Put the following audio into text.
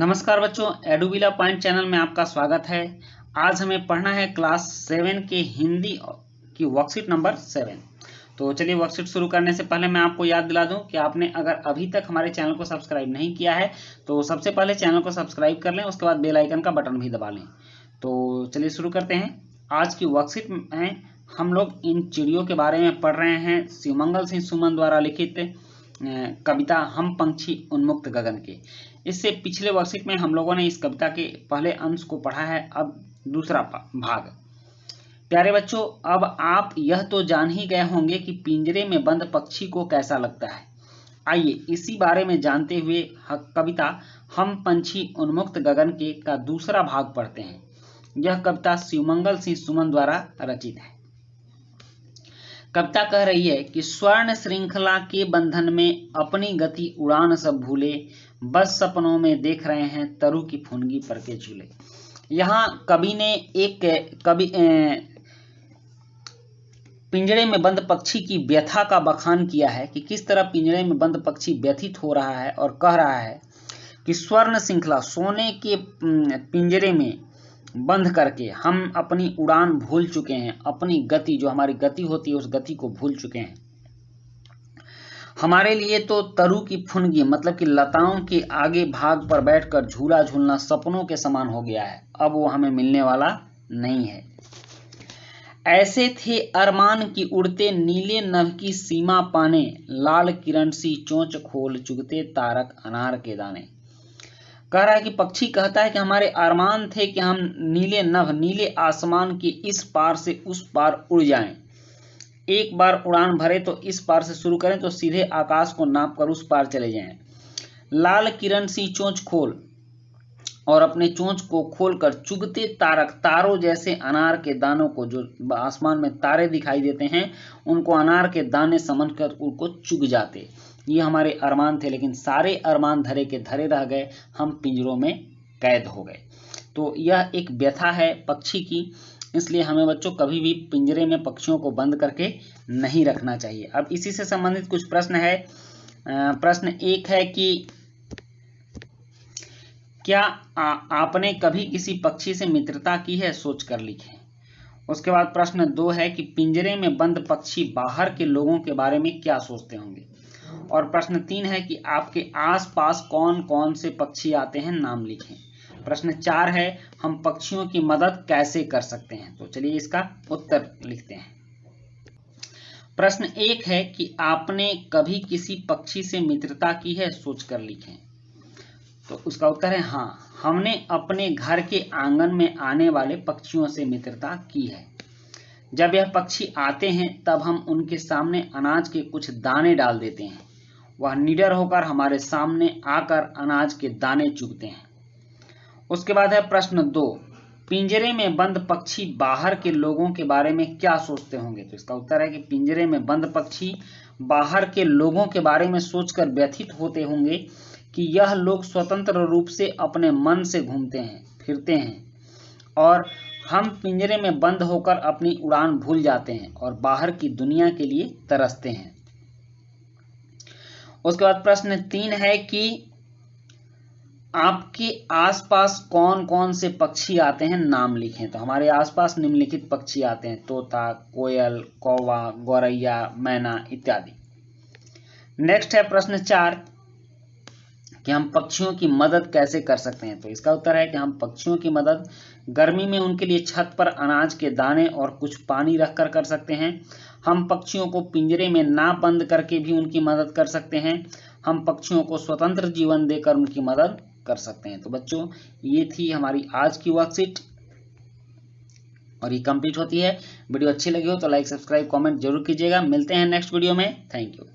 नमस्कार बच्चों, एडुविला point channel में आपका स्वागत है। आज हमें पढ़ना है क्लास 7 के हिंदी की वर्कशीट नंबर 7। तो चलिए वर्कशीट शुरू करने से पहले मैं आपको याद दिला दूं कि आपने अगर अभी तक हमारे चैनल को सब्सक्राइब नहीं किया है तो सबसे पहले चैनल को सब्सक्राइब कर लें, उसके बाद बेल आइकन का बटन भी दबा लें। तो चलिए शुरू करते हैं। आज की वर्कशीट में हम लोग इन चिड़ियों के बारे में पढ़ रहे हैं शिवमंगल सिंह सुमन द्वारा लिखित कविता हम पंछी उन्मुक्त गगन के। इससे पिछले वर्कशीट में हम लोगों ने इस कविता के पहले अंश को पढ़ा है, अब दूसरा भाग। प्यारे बच्चों, अब आप यह तो जान ही गए होंगे कि पिंजरे में बंद पक्षी को कैसा लगता है। आइए इसी बारे में जानते हुए कविता हम पंछी उन्मुक्त गगन के का दूसरा भाग पढ़ते हैं। यह कविता शिवमंगल सिंह सुमन द्वारा रचित है। कविता कह रही है कि स्वर्ण श्रृंखला के बंधन में अपनी गति उड़ान सब भूले, बस सपनों में देख रहे हैं तरु की फुनगी पर के झूले। यहाँ कवि ने पिंजरे में बंद पक्षी की व्यथा का बखान किया है कि किस तरह पिंजरे में बंद पक्षी व्यथित हो रहा है और कह रहा है कि स्वर्ण श्रृंखला सोने के पिंजरे में बंद करके हम अपनी उड़ान भूल चुके हैं, अपनी गति जो हमारी गति होती है उस गति को भूल चुके हैं। हमारे लिए तो तरु की फुनगी मतलब कि लताओं के आगे भाग पर बैठकर झूला झूलना सपनों के समान हो गया है, अब वो हमें मिलने वाला नहीं है। ऐसे थे अरमान की उड़ते नीले नभ की सीमा पाने, लाल किरण सी चोंच खोल चुगते तारक अनार के दाने। कह रहा है कि पक्षी कहता है कि हमारे अरमान थे कि हम नीले नभ नीले आसमान के इस पार से उस पार उड़ जाएं। एक बार उड़ान भरे तो इस पार से शुरू करें तो सीधे आकाश को नाप कर उस पार चले जाएं। लाल किरण सी चोंच खोल और अपने चोंच को खोलकर चुगते तारक तारों जैसे अनार के दानों को, जो आसमान में तारे दिखाई देते हैं उनको अनार के दाने समझकर उनको चुग जाते। ये हमारे अरमान थे, लेकिन सारे अरमान धरे के धरे रह गए, हम पिंजरों में कैद हो गए। तो यह एक व्यथा है पक्षी की, इसलिए हमें बच्चों कभी भी पिंजरे में पक्षियों को बंद करके नहीं रखना चाहिए। अब इसी से संबंधित कुछ प्रश्न है। प्रश्न एक है कि क्या आपने कभी किसी पक्षी से मित्रता की है, सोच कर लिखें। उसके बाद प्रश्न 2 है कि पिंजरे में बंद पक्षी बाहर के लोगों के बारे में क्या सोचते होंगे। और प्रश्न 3 है कि आपके आसपास कौन कौन से पक्षी आते हैं, नाम लिखें। प्रश्न 4 है हम पक्षियों की मदद कैसे कर सकते हैं। तो चलिए इसका उत्तर लिखते हैं। प्रश्न 1 है कि आपने कभी किसी पक्षी से मित्रता की है, सोच कर लिखें। तो उसका उत्तर है हाँ, हमने अपने घर के आंगन में आने वाले पक्षियों से मित्रता की है। जब यह पक्षी आते हैं तब हम उनके सामने अनाज के कुछ दाने डाल देते हैं, वह निडर होकर हमारे सामने आकर अनाज के दाने चुगते हैं। उसके बाद है प्रश्न 2, पिंजरे में बंद पक्षी बाहर के लोगों के बारे में क्या सोचते होंगे। तो इसका उत्तर है कि पिंजरे में बंद पक्षी बाहर के लोगों के बारे में सोचकर व्यथित होते होंगे कि यह लोग स्वतंत्र रूप से अपने मन से घूमते हैं फिरते हैं और हम पिंजरे में बंद होकर अपनी उड़ान भूल जाते हैं और बाहर की दुनिया के लिए तरसते हैं। उसके बाद प्रश्न 3 है कि आपके आसपास कौन कौन से पक्षी आते हैं, नाम लिखें। तो हमारे आसपास निम्नलिखित पक्षी आते हैं, तोता, कोयल, कौवा, गौरैया, मैना इत्यादि। नेक्स्ट है प्रश्न 4 कि हम पक्षियों की मदद कैसे कर सकते हैं। तो इसका उत्तर है कि हम पक्षियों की मदद गर्मी में उनके लिए छत पर अनाज के दाने और कुछ पानी रखकर कर सकते हैं। हम पक्षियों को पिंजरे में ना बंद करके भी उनकी मदद कर सकते हैं। हम पक्षियों को स्वतंत्र जीवन देकर उनकी मदद कर सकते हैं। तो बच्चों ये थी हमारी आज की वर्कशीट और ये कंप्लीट होती है। वीडियो अच्छी लगी हो तो लाइक, सब्सक्राइब, कमेंट जरूर कीजिएगा। मिलते हैं नेक्स्ट वीडियो में। Thank you.